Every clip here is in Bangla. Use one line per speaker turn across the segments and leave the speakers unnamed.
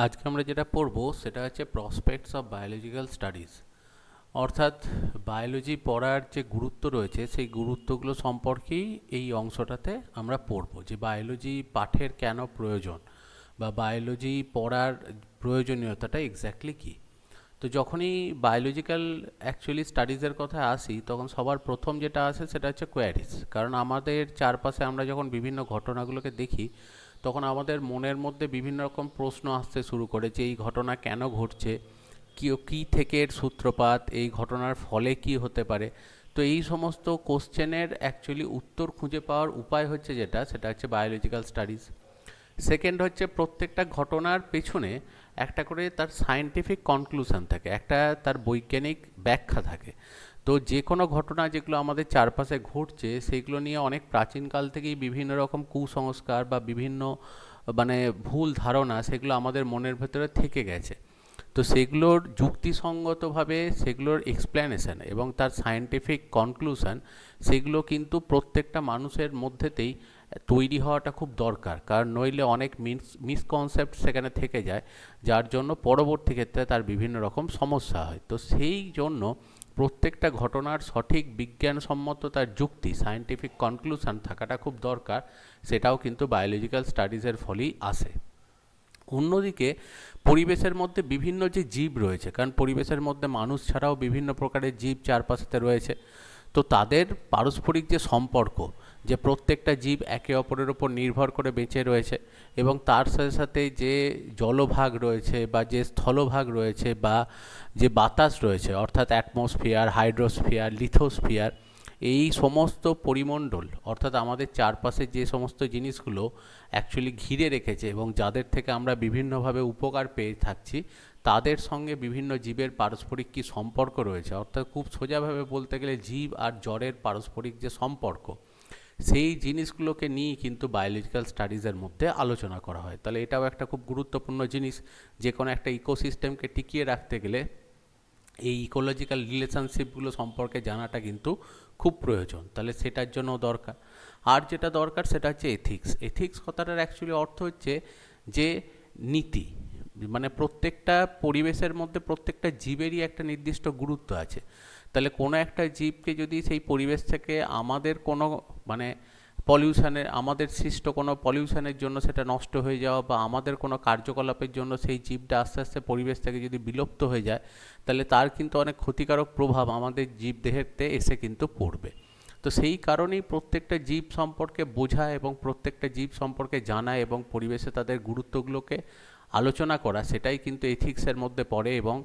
আজকে আমরা যেটা পড়ব সেটা হচ্ছে প্রসপেক্টস অফ বায়োলজিক্যাল স্টাডিজ, অর্থাৎ বায়োলজি পড়ার যে গুরুত্ব রয়েছে সেই গুরুত্বগুলো সম্পর্কেই এই অংশটাতে আমরা পড়ব, যে বায়োলজি পাঠের কেন প্রয়োজন বা বায়োলজি পড়ার প্রয়োজনীয়তাটা এক্স্যাক্টলি কী। তো যখনই বায়োলজিক্যাল অ্যাকচুয়ালি স্টাডিজের কথা আসি তখন সবার প্রথম যেটা আসে সেটা হচ্ছে কোয়ারিজ। কারণ আমাদের চারপাশে আমরা যখন বিভিন্ন ঘটনাগুলোকে দেখি তখন আমাদের মনের মধ্যে বিভিন্ন রকম প্রশ্ন আসতে শুরু করে, যে এই ঘটনা কেন ঘটছে, কী থেকে এর সূত্রপাত, এই ঘটনার ফলে কি হতে পারে। তো এই সমস্ত কোশ্চেনের অ্যাকচুয়ালি উত্তর খুঁজে পাওয়ার উপায় হচ্ছে সেটা হচ্ছে বায়োলজিক্যাল স্টাডিজ। সেকেন্ড হচ্ছে প্রত্যেকটা ঘটনার পেছনে একটা করে তার সায়েন্টিফিক কনক্লুশন থাকে, একটা তার বৈজ্ঞানিক ব্যাখ্যা থাকে। তো যে কোনো ঘটনা যেগুলো আমাদের চারপাশে ঘটছে সেইগুলো নিয়ে অনেক প্রাচীনকাল থেকেই বিভিন্ন রকম কুসংস্কার বা বিভিন্ন ভুল ধারণা সেগুলো আমাদের মনের ভেতরে থেকে গেছে। তো সেগুলোর যুক্তিসঙ্গতভাবে সেগুলোর এক্সপ্লেনেশন এবং তার সায়েন্টিফিক কনক্লুশন সেগুলো কিন্তু প্রত্যেকটা মানুষের মধ্যেতেই তৈরি হওয়াটা খুব দরকার, কারণ নইলে অনেক মিসকনসেপ্ট সেখানে থেকে যায়, যার জন্য পরবর্তী ক্ষেত্রে তার বিভিন্ন রকম সমস্যা হয়। তো সেই জন্য প্রত্যেকটা ঘটনার সঠিক বিজ্ঞানসম্মত তার যুক্তি, সায়েন্টিফিক কনক্লুশন থাকাটা খুব দরকার। সেটাও কিন্তু বায়োলজিক্যাল স্টাডিজের ফলেই আসে। অন্যদিকে পরিবেশের মধ্যে বিভিন্ন যে জীব রয়েছে, কারণ পরিবেশের মধ্যে মানুষ ছাড়াও বিভিন্ন প্রকারের জীব চারপাশেতে রয়েছে, তো তাদের পারস্পরিক যে সম্পর্ক, যে প্রত্যেকটা জীব একে অপরের ওপর নির্ভর করে বেঁচে রয়েছে, এবং তার সাথে সাথে যে জলভাগ রয়েছে বা যে স্থলভাগ রয়েছে বা যে বাতাস রয়েছে, অর্থাৎ অ্যাটমসফিয়ার, হাইড্রোস্ফিয়ার, লিথোস্ফিয়ার, এই সমস্ত পরিমণ্ডল অর্থাৎ আমাদের চারপাশে যে সমস্ত জিনিসগুলো অ্যাকচুয়ালি ঘিরে রেখেছে এবং যাদের থেকে আমরা বিভিন্নভাবে উপকার পেয়ে থাকছি, তাদের সঙ্গে বিভিন্ন জীবের পারস্পরিক কী সম্পর্ক রয়েছে, অর্থাৎ খুব সোজাভাবে বলতে গেলে জীব আর জড়ের পারস্পরিক যে সম্পর্ক, সেই জিনিসগুলোকে নিয়েই কিন্তু বায়োলজিক্যাল স্টাডিজের মধ্যে আলোচনা করা হয়। তাহলে এটাও একটা খুব গুরুত্বপূর্ণ জিনিস, যে কোনো একটা ইকোসিস্টেমকে টিকিয়ে রাখতে গেলে এই ইকোলজিক্যাল রিলেশনশিপগুলো সম্পর্কে জানাটা কিন্তু খুব প্রয়োজন। তাহলে সেটার জন্য দরকার। আর যেটা দরকার সেটা হচ্ছে এথিক্স। এথিক্স কথাটার অ্যাকচুয়ালি অর্থ হচ্ছে যে নীতি, প্রত্যেকটা পরিবেশের মধ্যে প্রত্যেকটা জীবেরই একটা নির্দিষ্ট গুরুত্ব আছে। তাহলে কোনো একটা জীবকে যদি সেই পরিবেশ থেকে আমাদের কোনো পলিউশনের, আমাদের সৃষ্ট কোনো পলিউশনের জন্য সেটা নষ্ট হয়ে যাওয়া বা আমাদের কোনো কার্যকলাপের জন্য সেই জীবটা আস্তে আস্তে পরিবেশ থেকে যদি বিলুপ্ত হয়ে যায়, তাহলে তার কিন্তু অনেক ক্ষতিকারক প্রভাব আমাদের জীবদেহেতে এসে কিন্তু পড়বে। তো সেই কারণেই প্রত্যেকটা জীব সম্পর্কে বোঝা এবং প্রত্যেকটা জীব সম্পর্কে জানা এবং পরিবেশে তাদের গুরুত্বগুলোকে আলোচনা করা, সেটাই কিন্তু এথিক্সের মধ্যে পড়ে। এবং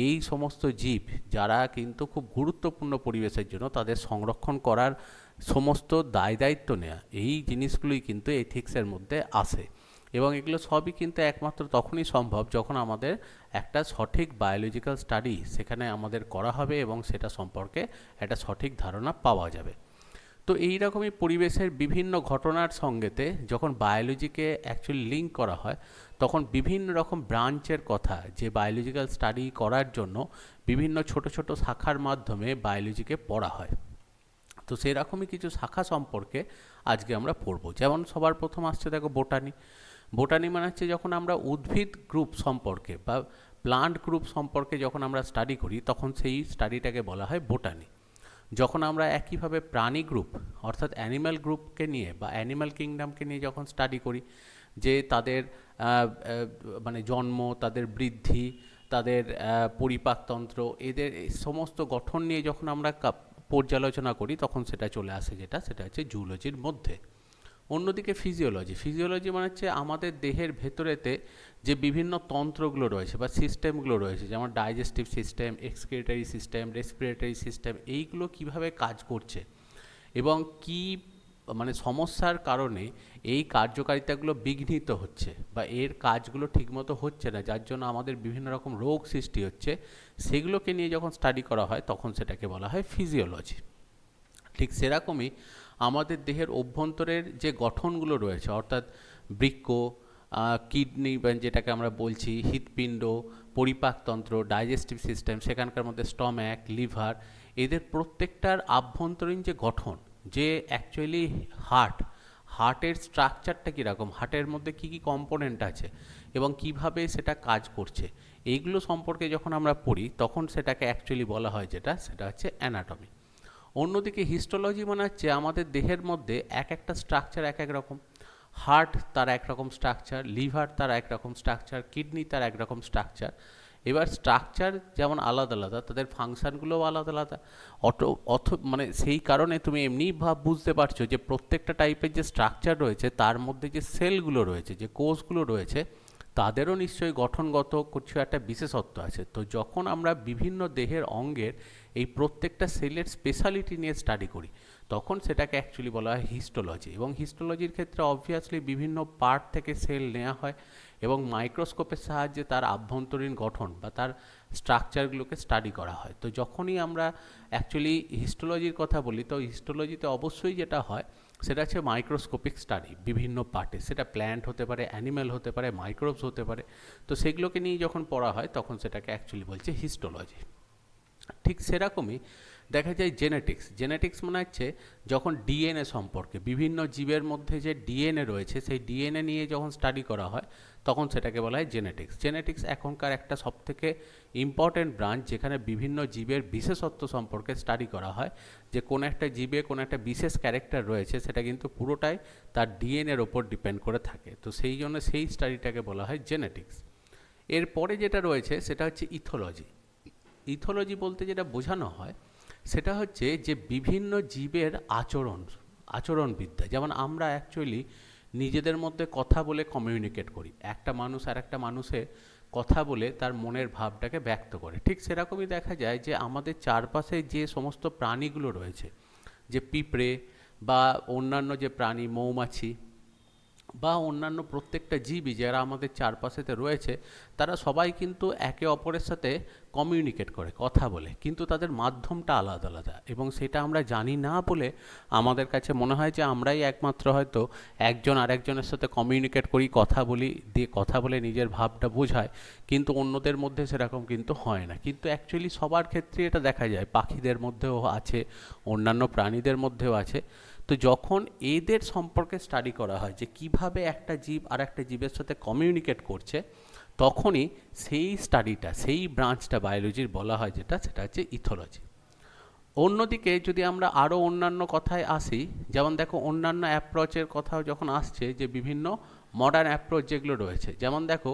এই সমস্ত জীব যারা কিন্তু খুব গুরুত্বপূর্ণ পরিবেশের জন্য, তাদের সংরক্ষণ করার সমস্ত দায় দায়িত্ব নেওয়া, এই জিনিসগুলোই কিন্তু এথিক্সের মধ্যে আসে। এবং এগুলো সবই কিন্তু একমাত্র তখনই সম্ভব যখন আমাদের একটা সঠিক বায়োলজিক্যাল স্টাডি সেখানে আমাদের করা হবে এবং সেটা সম্পর্কে একটা সঠিক ধারণা পাওয়া যাবে। তো এই রকমই পরিবেশের বিভিন্ন ঘটনার সঙ্গেতে যখন বায়োলজিকে অ্যাকচুয়ালি লিঙ্ক করা হয়, তখন বিভিন্ন রকম ব্রাঞ্চের কথা, যে বায়োলজিক্যাল স্টাডি করার জন্য বিভিন্ন ছোট ছোট শাখার মাধ্যমে বায়োলজিকে পড়া হয়। তো সেরকমই কিছু শাখা সম্পর্কে আজকে আমরা পড়ব। যেমন সবার প্রথম আসছে দেখো বোটানি। বোটানি হচ্ছে যখন আমরা উদ্ভিদ গ্রুপ সম্পর্কে বা প্লান্ট গ্রুপ সম্পর্কে যখন আমরা স্টাডি করি, তখন সেই স্টাডিটাকে বলা হয় বোটানি। যখন আমরা একইভাবে প্রাণী গ্রুপ অর্থাৎ অ্যানিম্যাল গ্রুপকে নিয়ে বা অ্যানিম্যাল কিংডমকে নিয়ে যখন স্টাডি করি, যে তাদের জন্ম, তাদের বৃদ্ধি, তাদের পরিপাকতন্ত্র, এদের সমস্ত গঠন নিয়ে যখন আমরা পর্যালোচনা করি, তখন সেটা চলে আসে সেটা হচ্ছে জুলজির মধ্যে। অন্যদিকে ফিজিওলজি। ফিজিওলজি হচ্ছে আমাদের দেহের ভেতরেতে যে বিভিন্ন তন্ত্রগুলো রয়েছে বা সিস্টেমগুলো রয়েছে, যেমন digestive system, excretory system, respiratory system, এইগুলো কিভাবে কাজ করছে এবং কি সমস্যার কারণে এই কার্যকারিতাগুলো বিঘ্নিত হচ্ছে বা এর কাজগুলো ঠিকমতো হচ্ছে না, যার জন্য আমাদের বিভিন্ন রকম রোগ সৃষ্টি হচ্ছে, সেগুলোকে নিয়ে যখন স্টাডি করা হয় তখন সেটাকে বলা হয় ফিজিওলজি। ঠিক সেরকমই আমাদের দেহের অভ্যন্তরের যে গঠনগুলো রয়েছে, অর্থাৎ বৃক্ক, কিডনি যেটাকে আমরা বলছি, হৃৎপিণ্ড, পরিপাকতন্ত্র, ডাইজেস্টিভ সিস্টেম, সেখানকার মধ্যে স্টম্যাক, লিভার, এদের প্রত্যেকটার আভ্যন্তরীণ যে গঠন, যে অ্যাকচুয়ালি হার্টের স্ট্রাকচারটা কীরকম, হার্টের মধ্যে কী কী কম্পোনেন্ট আছে এবং কিভাবে সেটা কাজ করছে, এইগুলো সম্পর্কে যখন আমরা পড়ি তখন সেটাকে অ্যাকচুয়ালি বলা হয় সেটা হচ্ছে অ্যানাটমি। অন্যদিকে হিস্টোলজি মানে হচ্ছে আমাদের দেহের মধ্যে এক একটা স্ট্রাকচার এক এক রকম। হার্ট তার একরকম স্ট্রাকচার, লিভার তার একরকম স্ট্রাকচার, কিডনি তার একরকম স্ট্রাকচার। এবার স্ট্রাকচার যেমন আলাদা আলাদা, তাদের ফাংশানগুলোও আলাদা আলাদা। মানে সেই কারণে তুমি এমনিই বুঝতে পারছো যে প্রত্যেকটা টাইপের যে স্ট্রাকচার রয়েছে তার মধ্যে যে সেলগুলো রয়েছে, যে কোষগুলো রয়েছে, তাদেরও নিশ্চয়ই গঠনগত কিছু একটা বিশেষত্ব আছে। তো যখন আমরা বিভিন্ন দেহের অঙ্গের এই প্রত্যেকটা সেলের স্পেশালিটি নিয়ে স্টাডি করি তখন সেটাকে অ্যাকচুয়ালি বলা হয় হিস্টোলজি। এবং হিস্টোলজির ক্ষেত্রে অবভিয়াসলি বিভিন্ন পার্ট থেকে সেল নেওয়া হয় এবং মাইক্রোস্কোপের সাহায্যে তার আভ্যন্তরীণ গঠন বা তার স্ট্রাকচারগুলোকে স্টাডি করা হয়। তো যখনই আমরা অ্যাকচুয়ালি হিস্টোলজির কথা বলি তো হিস্টোলজিতে অবশ্যই যেটা হয় সেটা হচ্ছে মাইক্রোস্কোপিক স্টাডি বিভিন্ন পার্টে, সেটা প্ল্যান্ট হতে পারে, অ্যানিম্যাল হতে পারে, মাইক্রোবস হতে পারে। তো সেগুলোকে নিয়ে যখন পড়া হয় তখন সেটাকে অ্যাকচুয়ালি বলছে হিস্টোলজি। ঠিক সেরকমই দেখা যায় জেনেটিক্স মানে হচ্ছে যখন ডিএনএ সম্পর্কে বিভিন্ন জীবের মধ্যে যে ডিএনএ রয়েছে সেই ডিএনএ নিয়ে যখন স্টাডি করা হয় তখন সেটাকে বলা হয় জেনেটিক্স এখনকার একটা সবথেকে ইম্পর্টেন্ট ব্রাঞ্চ, যেখানে বিভিন্ন জীবের বিশেষত্ব সম্পর্কে স্টাডি করা হয়, যে কোন একটা জীবে কোন একটা বিশেষ ক্যারেক্টার রয়েছে সেটা কিন্তু পুরোটাই তার ডিএনএর ওপর ডিপেন্ড করে থাকে। তো সেই জন্য সেই স্টাডিটাকে বলা হয় জেনেটিক্স। এরপরে যেটা রয়েছে সেটা হচ্ছে ইথোলজি বলতে যেটা বোঝানো হয় সেটা হচ্ছে যে বিভিন্ন জীবের আচরণবিদ্যা। যেমন আমরা অ্যাকচুয়ালি নিজেদের মধ্যে কথা বলে কমিউনিকেট করি, একটা মানুষ আর একটা মানুষের কথা বলে তার মনের ভাবটাকে ব্যক্ত করে, ঠিক সেরকমই দেখা যায় যে আমাদের চারপাশে যে সমস্ত প্রাণীগুলো রয়েছে, যে পিঁপড়ে বা অন্যান্য যে প্রাণী, মৌমাছি বা অন্যান্য প্রত্যেকটা জীবই যারা আমাদের চারপাশেতে রয়েছে, তারা সবাই কিন্তু একে অপরের সাথে কমিউনিকেট করে, কথা বলে, কিন্তু তাদের মাধ্যমটা আলাদা আলাদা। এবং সেটা আমরা জানি না বলে আমাদের কাছে মনে হয় যে আমরাই একমাত্র হয়তো একজন আরেকজনের সাথে কমিউনিকেট করি, কথা বলে নিজের ভাবটা বোঝায়, কিন্তু অন্যদের মধ্যে সেরকম কিন্তু হয় না। কিন্তু অ্যাকচুয়ালি সবার ক্ষেত্রে এটা দেখা যায়, পাখিদের মধ্যেও আছে, অন্যান্য প্রাণীদের মধ্যেও আছে। তো যখন এদের সম্পর্কে স্টাডি করা হয় যে কিভাবে একটা জীব আর একটা জীবের সাথে কমিউনিকেট করছে, তখনই সেই স্টাডিটা, সেই ব্রাঞ্চটা বায়োলজির বলা হয় সেটা হচ্ছে ইথোলজি। অন্যদিকে যদি আমরা আরও অন্যান্য কথায় আসি, যেমন দেখো অন্যান্য অ্যাপ্রোচের কথাও যখন আসছে, যে বিভিন্ন মডার্ন অ্যাপ্রোচ যেগুলো রয়েছে, যেমন দেখো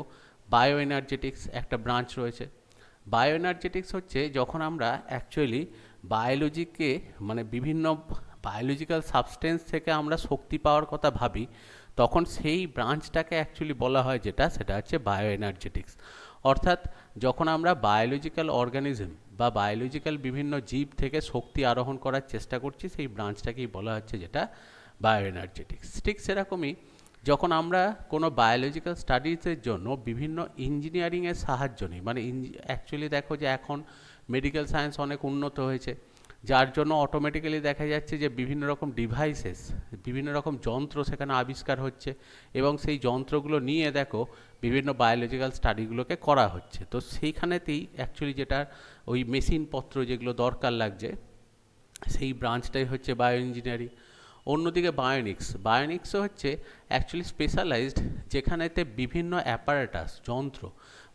বায়ো এনার্জেটিক্স একটা ব্রাঞ্চ রয়েছে। বায়ো এনার্জেটিক্স হচ্ছে যখন আমরা অ্যাকচুয়ালি বায়োলজিকে মানে বিভিন্ন বায়োলজিক্যাল সাবস্টেন্স থেকে আমরা শক্তি পাওয়ার কথা ভাবি, তখন সেই ব্রাঞ্চটাকে অ্যাকচুয়ালি বলা হয় সেটা হচ্ছে বায়ো এনার্জেটিক্স। অর্থাৎ যখন আমরা বায়োলজিক্যাল অর্গানিজম বা বায়োলজিক্যাল বিভিন্ন জীব থেকে শক্তি আরোহণ করার চেষ্টা করছি, সেই ব্রাঞ্চটাকেই বলা হচ্ছে বায়ো এনার্জেটিক্স। ঠিক সেরকমই যখন আমরা কোনো বায়োলজিক্যাল স্টাডিজের জন্য বিভিন্ন ইঞ্জিনিয়ারিংয়ের সাহায্য নিই, মানে অ্যাকচুয়ালি দেখো যে এখন মেডিকেল সায়েন্স অনেক উন্নত হয়েছে, যার জন্য অটোমেটিক্যালি দেখা যাচ্ছে যে বিভিন্ন রকম ডিভাইসেস, বিভিন্ন রকম যন্ত্র সেখানে আবিষ্কার হচ্ছে, এবং সেই যন্ত্রগুলো নিয়ে দেখো বিভিন্ন বায়োলজিক্যাল স্টাডিগুলোকে করা হচ্ছে। তো সেইখানেতেই অ্যাকচুয়ালি যেটা ওই মেশিনপত্র যেগুলো দরকার লাগছে, সেই ব্রাঞ্চটাই হচ্ছে বায়ো ইঞ্জিনিয়ারিং। অন্যদিকে বায়োনিক্সও হচ্ছে অ্যাকচুয়ালি স্পেশালাইজড, যেখানেতে বিভিন্ন অ্যাপারেটাস, যন্ত্র,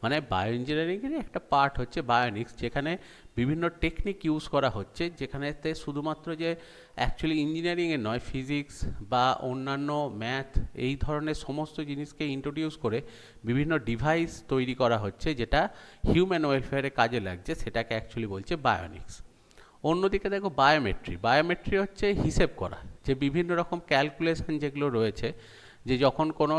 মানে বায়ো ইঞ্জিনিয়ারিংয়েরই একটা পার্ট হচ্ছে বায়োনিক্স, যেখানে বিভিন্ন টেকনিক ইউজ করা হচ্ছে, যেখানেতে শুধুমাত্র যে অ্যাকচুয়ালি ইঞ্জিনিয়ারিংয়ের নয়, ফিজিক্স বা অন্যান্য ম্যাথ, এই ধরনের সমস্ত জিনিসকে ইন্ট্রোডিউস করে বিভিন্ন ডিভাইস তৈরি করা হচ্ছে যেটা হিউম্যান ওয়েলফেয়ারে কাজে লাগছে, সেটাকে অ্যাকচুয়ালি বলছে বায়োনিক্স। অন্যদিকে দেখো বায়োমেট্রি হচ্ছে হিসেব করা, যে বিভিন্ন রকম ক্যালকুলেশন যেগুলো রয়েছে, যে যখন কোনো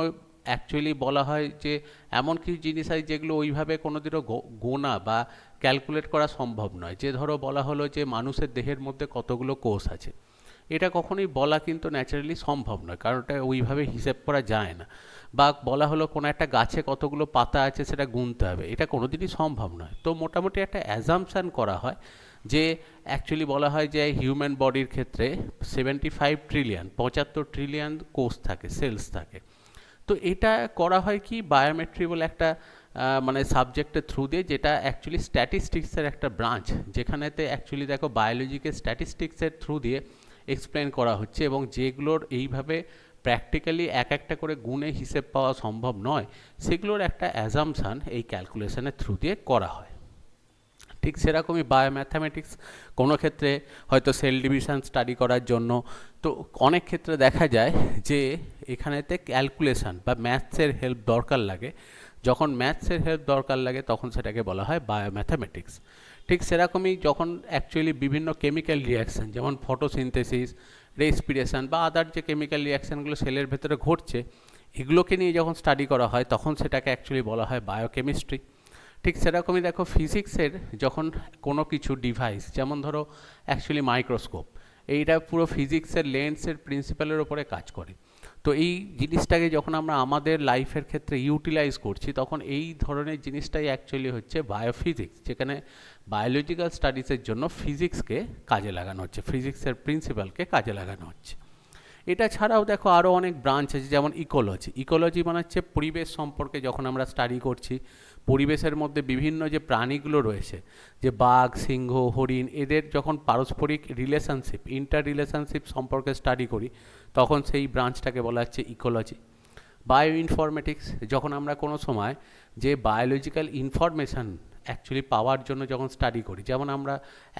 অ্যাকচুয়ালি বলা হয় যে এমন কিছু জিনিস আছে যেগুলো ওইভাবে কোনোদিনও গোনা বা ক্যালকুলেট করা সম্ভব নয়, যে ধরো বলা হলো যে মানুষের দেহের মধ্যে কতগুলো কোষ আছে, এটা কখনোই বলা কিন্তু ন্যাচারালি সম্ভব নয়, কারণ ওটা ওইভাবে হিসেব করা যায় না। বা বলা হলো কোনো একটা গাছে কতগুলো পাতা আছে সেটা গুনতে হবে, এটা কোনোদিনই সম্ভব নয়। তো মোটামুটি একটা অ্যাজাম্পশান করা হয় যে অ্যাকচুয়ালি বলা হয় যে হিউম্যান বডির ক্ষেত্রে 75 ট্রিলিয়ন কোষ থাকে, সেলস থাকে। তো এটা করা হয় কি বায়োমেট্রি বলে একটা মানে সাবজেক্টের থ্রু দিয়ে, যেটা অ্যাকচুয়ালি স্ট্যাটিস্টিক্সের একটা ব্রাঞ্চ, যেখানেতে অ্যাকচুয়ালি দেখো বায়োলজিকে স্ট্যাটিস্টিক্সের থ্রু দিয়ে এক্সপ্লেন করা হচ্ছে, এবং যেগুলোর এইভাবে প্র্যাকটিক্যালি এক একটা করে গুণে হিসেব পাওয়া সম্ভব নয়, সেগুলোর একটা অ্যাজাম্পশান এই ক্যালকুলেশনের থ্রু দিয়ে করা হয়। ঠিক সেরকমই বায়োম্যাথামেটিক্স কোনো ক্ষেত্রে হয়তো সেল ডিভিশন স্টাডি করার জন্য, তো অনেক ক্ষেত্রে দেখা যায় যে এখানেতে ক্যালকুলেশন বা ম্যাথসের হেল্প দরকার লাগে। যখন ম্যাথসের হেল্প দরকার লাগে তখন সেটাকে বলা হয় বায়োম্যাথামেটিক্স। ঠিক সেরকমই যখন অ্যাকচুয়ালি বিভিন্ন কেমিক্যাল রিয়াকশান, যেমন ফটোসিনথেসিস, রেসপিরেশন বা আদার যে কেমিক্যাল রিয়াকশানগুলো সেলের ভেতরে ঘটছে, এগুলোকে নিয়ে যখন স্টাডি করা হয় তখন সেটাকে অ্যাকচুয়ালি বলা হয় বায়োকেমিস্ট্রি। ঠিক সেরকমই দেখো ফিজিক্সের যখন কোনো কিছু ডিভাইস, যেমন ধরো অ্যাকচুয়ালি মাইক্রোস্কোপ, এইটা পুরো ফিজিক্সের লেন্সের প্রিন্সিপালের ওপরে কাজ করে। তো এই জিনিসটাকে যখন আমরা আমাদের লাইফের ক্ষেত্রে ইউটিলাইজ করছি, তখন এই ধরনের জিনিসটাই অ্যাকচুয়ালি হচ্ছে বায়োফিজিক্স, যেখানে বায়োলজিক্যাল স্টাডিজের জন্য ফিজিক্সকে কাজে লাগানো হচ্ছে, ফিজিক্সের প্রিন্সিপালকে কাজে লাগানো হচ্ছে। এটা ছাড়াও দেখো আরও অনেক ব্রাঞ্চ আছে, যেমন ইকোলজি। ইকোলজি মানে হচ্ছে পরিবেশ সম্পর্কে যখন আমরা স্টাডি করছি, পরিবেশের মধ্যে বিভিন্ন যে প্রাণীগুলো রয়েছে, যে বাঘ, সিংহ, হরিণ, এদের যখন পারস্পরিক রিলেশনশিপ, ইন্টার রিলেশনশিপ সম্পর্কে স্টাডি করি, তখন সেই ব্রাঞ্চটাকে বলা হচ্ছে ইকোলজি। বায়ো ইনফরমেটিক্স, যখন আমরা কোনো সময় যে বায়োলজিক্যাল ইনফরমেশান অ্যাকচুয়ালি পাওয়ার জন্য যখন স্টাডি করি, যেমন আমরা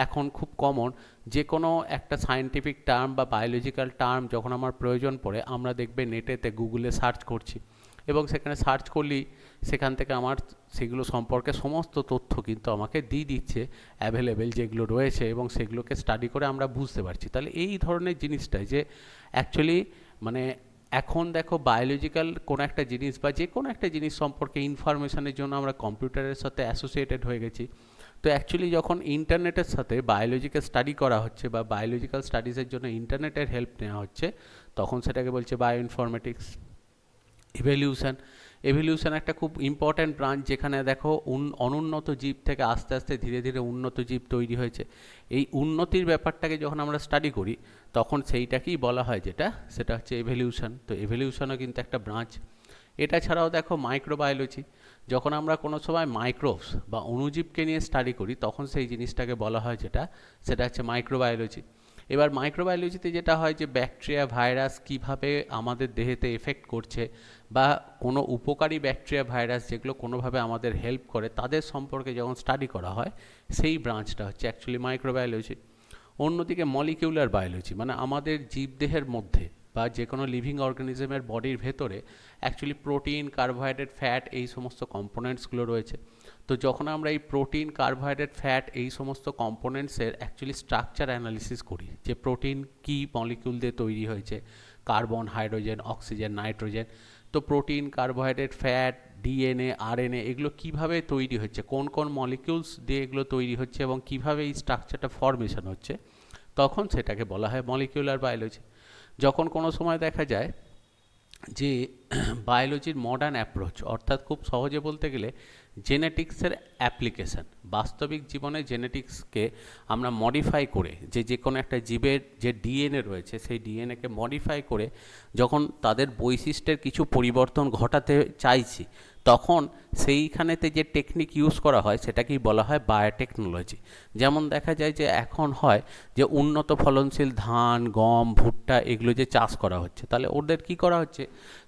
এখন খুব কমন যে কোনো একটা সায়েন্টিফিক টার্ম বা বায়োলজিক্যাল টার্ম যখন আমার প্রয়োজন পড়ে, আমরা দেখবে নেটেতে গুগলে সার্চ করছি, এবং সেখানে সার্চ করলেই সেখান থেকে আমার সেগুলো সম্পর্কে সমস্ত তথ্য কিন্তু আমাকে দিয়ে দিচ্ছে অ্যাভেলেবেল যেগুলো রয়েছে, এবং সেগুলোকে স্টাডি করে আমরা বুঝতে পারছি। তাহলে এই ধরনের জিনিসটাই যে অ্যাকচুয়ালি মানে এখন দেখো বায়োলজিক্যাল কোনো একটা জিনিস বা যে কোনো একটা জিনিস সম্পর্কে ইনফরমেশনের জন্য আমরা কম্পিউটারের সাথে অ্যাসোসিয়েটেড হয়ে গেছি। তো অ্যাকচুয়ালি যখন ইন্টারনেটের সাথে বায়োলজিক্যাল স্টাডি করা হচ্ছে বা বায়োলজিক্যাল স্টাডিজের জন্য ইন্টারনেটের হেল্প নেওয়া হচ্ছে, তখন সেটাকে বলছে বায়ো ইনফরমেটিক্স। ইভলিউশন, এভলিউশন একটা খুব ইম্পর্ট্যান্ট ব্রাঞ্চ, যেখানে দেখো অনুন্নত জীব থেকে আস্তে আস্তে ধীরে ধীরে উন্নত জীব তৈরি হয়েছে। এই উন্নতির ব্যাপারটাকে যখন আমরা স্টাডি করি, তখন সেইটাকেই বলা হয় সেটা হচ্ছে এভলিউশন। তো এভলিউশনও কিন্তু একটা ব্রাঞ্চ। এটা ছাড়াও দেখো মাইক্রোবায়োলজি, যখন আমরা কোনো সময় মাইক্রোবস বা অণুজীবকে নিয়ে স্টাডি করি, তখন সেই জিনিসটাকে বলা হয় সেটা হচ্ছে মাইক্রোবায়োলজি। এবার মাইক্রোবায়োলজিতে যেটা হয় যে ব্যাকটেরিয়া, ভাইরাস কীভাবে আমাদের দেহেতে এফেক্ট করছে, বা কোনো উপকারী ব্যাকটেরিয়া, ভাইরাস যেগুলো কোনোভাবে আমাদের হেল্প করে, তাদের সম্পর্কে যখন স্টাডি করা হয়, সেই ব্রাঞ্চটা হচ্ছে অ্যাকচুয়ালি মাইক্রোবায়োলজি। অন্যদিকে মলিকিউলার বায়োলজি, মানে আমাদের জীবদেহের মধ্যে বা যে কোনো লিভিং অর্গানিজমের বডির ভেতরে অ্যাকচুয়ালি প্রোটিন, কার্বোহাইড্রেট, ফ্যাট, এই সমস্ত কম্পোনেন্টসগুলো রয়েছে। তো যখন আমরা এই প্রোটিন, কার্বোহাইড্রেট, ফ্যাট, এই সমস্ত কম্পোনেন্টসের অ্যাকচুয়ালি স্ট্রাকচার অ্যানালিসিস করি, যে প্রোটিন কী মলিকিউল দিয়ে তৈরি হয়েছে, কার্বন, হাইড্রোজেন, অক্সিজেন, নাইট্রোজেন, তো protein, carbohydrate, fat, DNA, RNA, এগুলো কীভাবে তৈরি হচ্ছে, কোন কোন মলিকিউলস দিয়ে এগুলো তৈরি হচ্ছে, এবং কীভাবে এই স্ট্রাকচারটা ফর্মেশন হচ্ছে, তখন সেটাকে বলা হয় মলিকিউলার বায়োলজি। যখন কোনো সময় দেখা যায় যে বায়োলজির মডার্ন অ্যাপ্রোচ, অর্থাৎ খুব সহজে বলতে গেলে জেনেটিক্সের অ্যাপ্লিকেশান, বাস্তবিক জীবনে জেনেটিক্সকে আমরা মডিফাই করে যে কোনো একটা জীবের যে ডিএনএ রয়েছে, সেই ডিএনএকে মডিফাই করে যখন তাদের বৈশিষ্ট্যের কিছু পরিবর্তন ঘটাতে চাইছি, তখন সেইখানেতে যে টেকনিক ইউজ করা হয় সেটাকেই বলা হয় বায়োটেকনোলজি। যেমন দেখা যায় যে এখন হয় যে উন্নত ফলনশীল ধান, গম, ভুট্টা, এগুলো যে চাষ করা হচ্ছে, তাহলে ওদের কি করা হচ্ছে,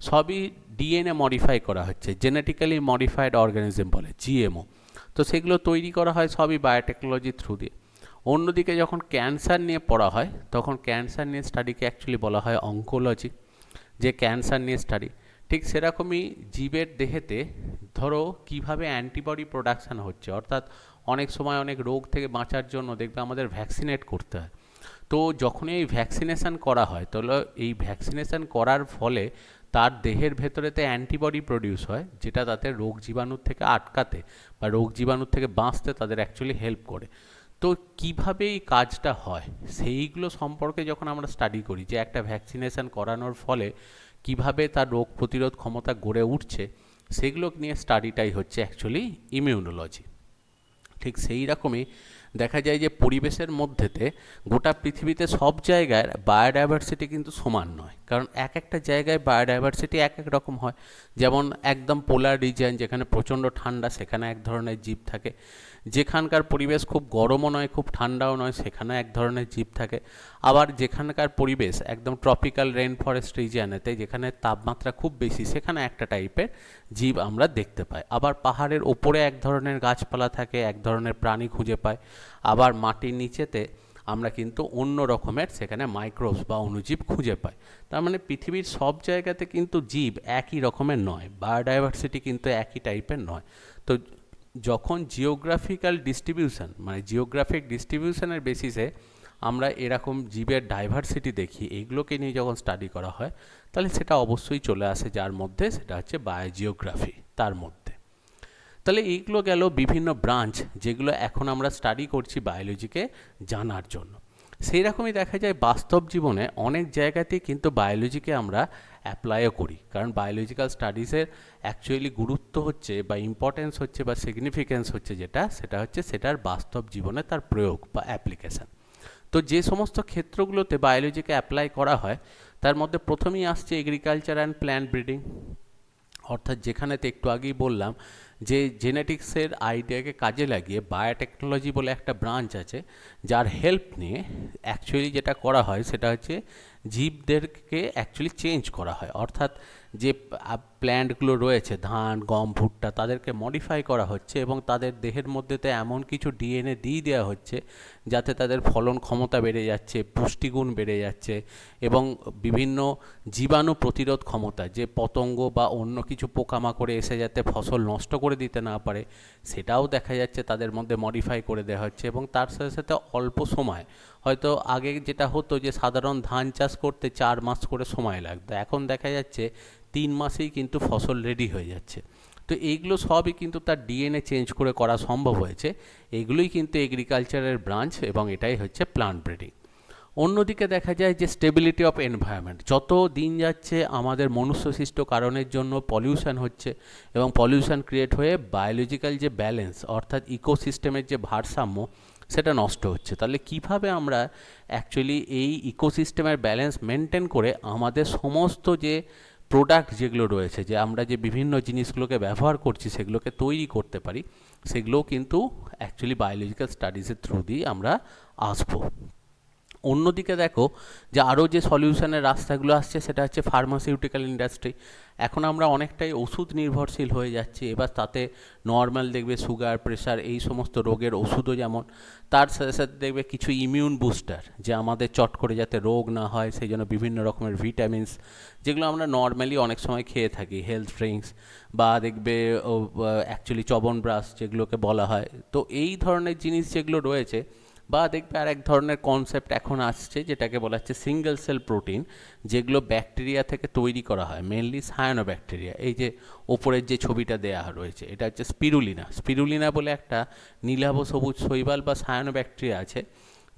সবই ডিএনএ মডিফাই করা হচ্ছে, জেনেটিক্যালি মডিফাইড অর্গানিজম বলে, জিএমও। তো সেগুলো তৈরি করা হয় সবই বায়োটেকনোলজির থ্রু দিয়ে। অন্যদিকে যখন ক্যান্সার নিয়ে পড়া হয়, তখন ক্যান্সার নিয়ে স্টাডিকে অ্যাকচুয়ালি বলা হয় অঙ্কোলজি, যে ক্যান্সার নিয়ে স্টাডি। ঠিক সেরকমই জীবের দেহেতে ধরো কিভাবে অ্যান্টিবডি প্রোডাকশান হচ্ছে, অর্থাৎ অনেক সময় অনেক রোগ থেকে বাঁচার জন্য দেখবে আমাদের ভ্যাকসিনেট করতে হয়। তো যখনই এই ভ্যাকসিনেশান করা হয়, তাহলে এই ভ্যাকসিনেশান করার ফলে তার দেহের ভেতরেতে অ্যান্টিবডি প্রডিউস হয়, যেটা তাদের রোগ জীবাণুর থেকে আটকাতে বা রোগ জীবাণুর থেকে বাঁচতে তাদের অ্যাকচুয়ালি হেল্প করে। তো কিভাবে এই কাজটা হয়, সেইগুলো সম্পর্কে যখন আমরা স্টাডি করি, যে একটা ভ্যাকসিনেশান করানোর ফলে কিভাবে তার রোগ প্রতিরোধ ক্ষমতা গড়ে উঠছে, সেগুলো নিয়ে স্টাডিটাই হচ্ছে অ্যাকচুয়ালি ইমিউনোলজি। ঠিক সেই রকমই দেখা যায় যে পরিবেশের মধ্যেতে গোটা পৃথিবীতে সব জায়গায় বায়োডাইভার্সিটি কিন্তু সমান নয়, কারণ এক একটা জায়গায় বায়োডাইভার্সিটি এক এক রকম হয়। যেমন একদম পোলার রিজিয়ন যেখানে প্রচণ্ড ঠান্ডা, সেখানে এক ধরনের জীব থাকে। যেখানকার পরিবেশ খুব গরমও নয় খুব ঠান্ডাও নয়, সেখানে এক ধরনের জীব থাকে। আবার যেখানকার পরিবেশ একদম ট্রপিক্যাল রেন ফরেস্ট রিজিয়নেতে, যেখানে তাপমাত্রা খুব বেশি, সেখানে একটা টাইপের জীব আমরা দেখতে পাই। আবার পাহাড়ের ওপরে এক ধরনের গাছপালা থাকে, এক ধরনের প্রাণী খুঁজে পাই। আবার মাটির নিচেতে আমরা কিন্তু অন্য রকমের সেখানে মাইক্রোবস বা অণুজীব খুঁজে পাই। তার মানে পৃথিবীর সব জায়গাতে কিন্তু জীব একই রকমের নয়, বায়োডাইভার্সিটি কিন্তু একই টাইপের নয়। তো যখন জিওগ্রাফিক্যাল ডিস্ট্রিবিউশন মানে জিওগ্রাফিক ডিস্ট্রিবিউশনের বেসিসে আমরা এরকম জীবের ডাইভার্সিটি দেখি, এগুলোকে নিয়ে যখন স্টাডি করা হয়, তাহলে সেটা অবশ্যই চলে আসে যার মধ্যে, সেটা হচ্ছে বায়োজিওগ্রাফি তার মধ্যে। তাহলে এইগুলো গেল বিভিন্ন ব্রাঞ্চ যেগুলো এখন আমরা স্টাডি করছি বায়োলজিকে জানার জন্য। সেই রকমই দেখা যায় বাস্তব জীবনে অনেক জায়গাতেই কিন্তু বায়োলজিকে আমরা অ্যাপ্লাইও করি, কারণ বায়োলজিক্যাল স্টাডিজের অ্যাকচুয়ালি গুরুত্ব হচ্ছে বা ইম্পর্টেন্স হচ্ছে বা সিগনিফিক্যান্স হচ্ছে সেটা হচ্ছে সেটার বাস্তব জীবনে তার প্রয়োগ বা অ্যাপ্লিকেশান। তো যে সমস্ত ক্ষেত্রগুলোতে বায়োলজিকে অ্যাপ্লাই করা হয় তার মধ্যে প্রথমেই আসছে এগ্রিকালচার অ্যান্ড প্ল্যান্ট ব্রিডিং, অর্থাৎ যেখানেতে একটু আগেই বললাম যে জেনেটিক্সের আইডিয়াকে কাজে লাগিয়ে বায়োটেকনোলজি বলে একটা ব্রাঞ্চ আছে, যার হেল্প নিয়ে অ্যাকচুয়ালি যেটা করা হয় সেটা হচ্ছে জীবদেরকে অ্যাকচুয়ালি চেঞ্জ করা হয়। অর্থাৎ যে প্ল্যান্টগুলো রয়েছে ধান গম ভুট্টা, তাদেরকে মডিফাই করা হচ্ছে এবং তাদের দেহের মধ্যেতে এমন কিছু ডিএনএ দিয়ে দেওয়া হচ্ছে যাতে তাদের ফলন ক্ষমতা বেড়ে যাচ্ছে, পুষ্টিগুণ বেড়ে যাচ্ছে এবং বিভিন্ন জীবাণু প্রতিরোধ ক্ষমতা, যে পতঙ্গ বা অন্য কিছু পোকামাকড়ে এসে যাতে ফসল নষ্ট করে দিতে না পারে, সেটাও দেখা যাচ্ছে তাদের মধ্যে মডিফাই করে দেওয়া হচ্ছে। এবং তার সাথে সাথে অল্প সময়, হয়তো আগে যেটা হতো যে সাধারণ ধান চাষ করতে 4 মাস করে সময় লাগতো, এখন দেখা যাচ্ছে 3 মাসেই কিন্তু ফসল রেডি হয়ে যাচ্ছে। তো এইগুলো সবই কিন্তু তার ডিএনএ চেঞ্জ করে করা সম্ভব হয়েছে। এগুলোই কিন্তু এগ্রিকালচারের ব্রাঞ্চ এবং এটাই হচ্ছে প্লান্ট ব্রিডিং। অন্যদিকে দেখা যায় যে স্টেবিলিটি অফ এনভায়রনমেন্ট, যত দিন যাচ্ছে আমাদের মনুষ্যসৃষ্ট কারণের জন্য পলিউশন হচ্ছে এবং পলিউশন ক্রিয়েট হয়ে বায়োলজিক্যাল যে ব্যালেন্স অর্থাৎ ইকোসিস্টেমের যে ভারসাম্য সেটা নষ্ট হচ্ছে। তাহলে কিভাবে আমরা অ্যাকচুয়ালি এই ইকোসিস্টেমের ব্যালেন্স মেনটেন করে আমাদের সমস্ত যে প্রোডাক্ট যেগুলো রয়েছে, যে আমরা যে বিভিন্ন জিনিসগুলোকে ব্যবহার করছি সেগুলোকে তৈরি করতে পারি, সেগুলোও কিন্তু অ্যাকচুয়ালি বায়োলজিক্যাল স্টাডিজের থ্রু দিয়ে আমরা আসবো। অন্যদিকে দেখো যে আরও যে সলিউশনের রাস্তাগুলো আসছে সেটা হচ্ছে ফার্মাসিউটিক্যাল ইন্ডাস্ট্রি। এখন আমরা অনেকটাই ওষুধ নির্ভরশীল হয়ে যাচ্ছি। এবার তাতে নর্মাল দেখবে সুগার প্রেশার এই সমস্ত রোগের ওষুধও যেমন, তার সাথে সাথে দেখবে কিছু ইমিউন বুস্টার, যে আমাদের চট করে যাতে রোগ না হয় সেই জন্য বিভিন্ন রকমের ভিটামিনস যেগুলো আমরা নর্মালি অনেক সময় খেয়ে থাকি, হেলথ ড্রিঙ্কস বা দেখবে অ্যাকচুয়ালি চবনব্রাশ যেগুলোকে বলা হয়। তো এই ধরনের জিনিস যেগুলো রয়েছে, বা দেখবে আর এক ধরনের কনসেপ্ট এখন আসছে যেটাকে বলা হচ্ছে সিঙ্গেল সেল প্রোটিন, যেগুলো ব্যাকটেরিয়া থেকে তৈরি করা হয়, মেনলি সায়ানোব্যাকটেরিয়া। এই যে ওপরের যে ছবিটা দেওয়া রয়েছে এটা হচ্ছে স্পিরুলিনা বলে একটা নীলাভ সবুজ শৈবাল বা সায়ানোব্যাকটেরিয়া আছে,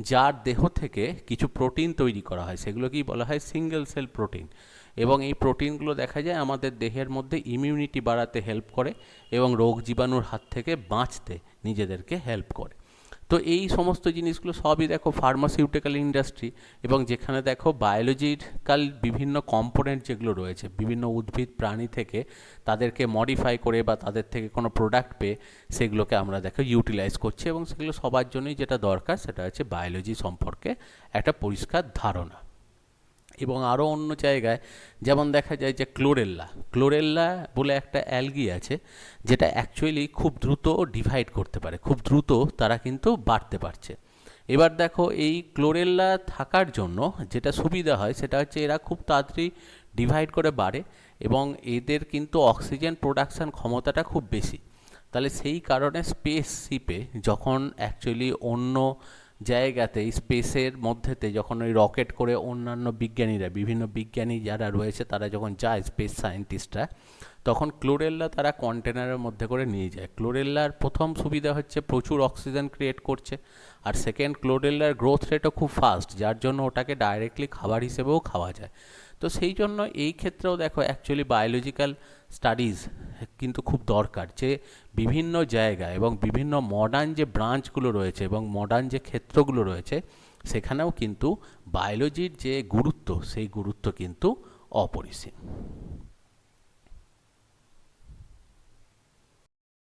যার দেহ থেকে কিছু প্রোটিন তৈরি করা হয়, সেগুলোকেই বলা হয় সিঙ্গেল সেল প্রোটিন। এবং এই প্রোটিনগুলো দেখা যায় আমাদের দেহের মধ্যে ইমিউনিটি বাড়াতে হেল্প করে এবং রোগ জীবাণুর হাত থেকে বাঁচতে নিজেদেরকে হেল্প করে। তো এই সমস্ত জিনিসগুলো সবই দেখো ফার্মাসিউটিক্যাল ইন্ডাস্ট্রি, এবং যেখানে দেখো বায়োলজিক্যাল বিভিন্ন কম্পোনেন্ট যেগুলো রয়েছে বিভিন্ন উদ্ভিদ প্রাণী থেকে, তাদেরকে মডিফাই করে বা তাদের থেকে কোনো প্রোডাক্ট পেয়ে সেগুলোকে আমরা দেখো ইউটিলাইজ করছি, এবং সেগুলো সবার জন্যই যেটা দরকার সেটা হচ্ছে বায়োলজি সম্পর্কে একটা পরিষ্কার ধারণা। এবং আরও অন্য জায়গায় যেমন দেখা যায় যে ক্লোরেল্লা বলে একটা অ্যালগি আছে, যেটা অ্যাকচুয়ালি খুব দ্রুত ডিভাইড করতে পারে, খুব দ্রুত তারা কিন্তু বাড়তে পারছে। এবার দেখো এই ক্লোরেল্লা থাকার জন্য যেটা সুবিধা হয় সেটা হচ্ছে এরা খুব তাড়াতাড়ি ডিভাইড করে বাড়ে এবং এদের কিন্তু অক্সিজেন প্রোডাকশান ক্ষমতাটা খুব বেশি। তাহলে সেই কারণে স্পেস শিপে যখন অ্যাকচুয়ালি অন্য জায়গাতে স্পেসের মধ্যেতে যখন ওই রকেট করে অন্যান্য বিজ্ঞানীরা, বিভিন্ন বিজ্ঞানী যারা রয়েছে তারা যখন যায় স্পেস সায়েন্টিস্টরা, তখন ক্লোরেল্লা তারা কন্টেনারের মধ্যে করে নিয়ে যায়। ক্লোরেল্লার প্রথম সুবিধা হচ্ছে প্রচুর অক্সিজেন ক্রিয়েট করছে, আর সেকেন্ড ক্লোরেল্লার গ্রোথ রেটও খুব ফাস্ট, যার জন্য ওটাকে ডাইরেক্টলি খাবার হিসেবেও খাওয়া যায়। তো সেই জন্য এই ক্ষেত্রেও দেখো অ্যাকচুয়ালি বায়োলজিক্যাল স্টাডিজ কিন্তু খুব দরকার, যে বিভিন্ন জায়গায় এবং বিভিন্ন মডার্ন যে ব্রাঞ্চগুলো রয়েছে এবং মডার্ন যে ক্ষেত্রগুলো রয়েছে সেখানেও কিন্তু বায়োলজির যে গুরুত্ব সেই গুরুত্ব কিন্তু অপরিসীম।